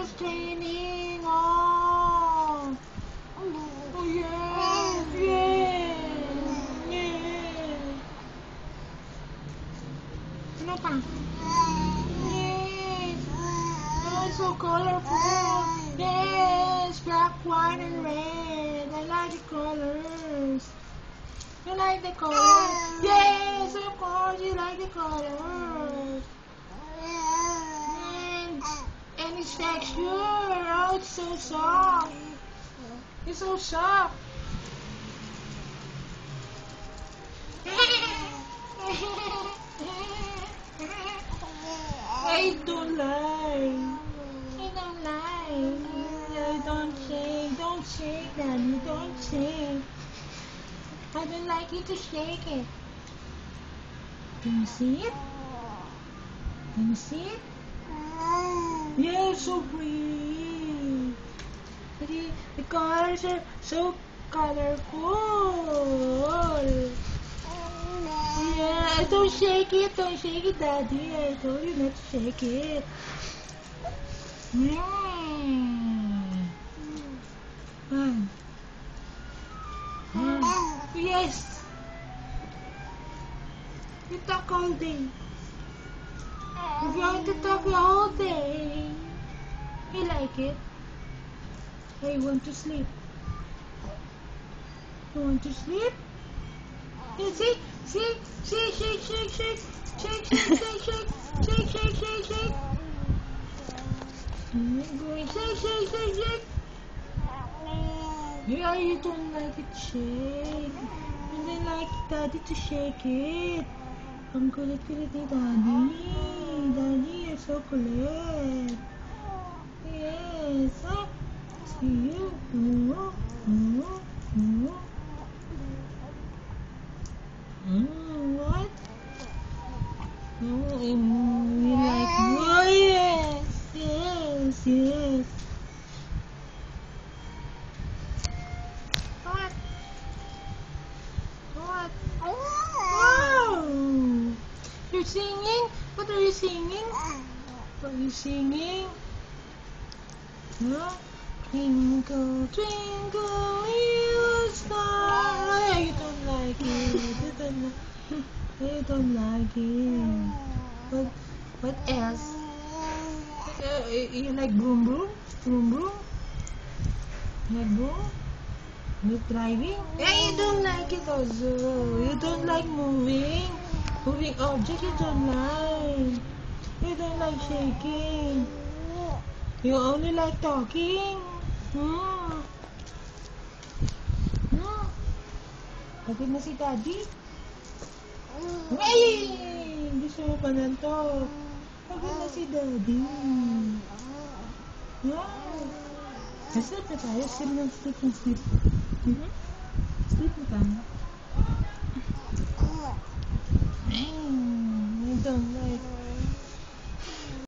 is training. Oh, oh yeah, yeah, yeah. Ano pa? Yes. Oh, it's so colorful. Yes, black, white, and red. I like the colors. You like the colors? Yes, of course, you like the colors. And its texture, oh, it's so soft. It's so soft. I don't like. I don't like. Don't shake, Daddy, don't shake. I don't like you to shake it. Can you see it? Can you see it? Yeah, it's so pretty. The colors are so colorful. Yeah, don't shake it, Daddy. I told you not to shake it. Yes. You talk all day. If you want to talk the whole day, you like it. Or you want to sleep? You want to sleep? You see? See? See? Shake, shake, shake. Shake, shake, shake, shake. Shake, shake, shake, shake. Shake, shake, shake, shake. Yeah, you don't like it shake. You don't like Daddy to shake it. Ang kulit-kulit ni Daddy. Daddy, you're so kulit. Yes. Ah, see you. What? No, you like, oh yes, yes, yes. What? What? Oh! You're singing? What are you singing? What are you singing? Huh? Twinkle, twinkle, little star. Oh, you don't like it. You don't like it. What else? You like boom boom? Boom boom? You like boom? You like driving? Yeah, you don't like it also. You don't like moving. Moving object you don't like. You don't like shaking. You only like talking. Pagod na si Daddy. Ay! Gusto mo pa na to. Pagod na si Daddy. Wow! Sleep na tayo. Sleep na, sleep na, sleep. Sleep na tayo. You don't like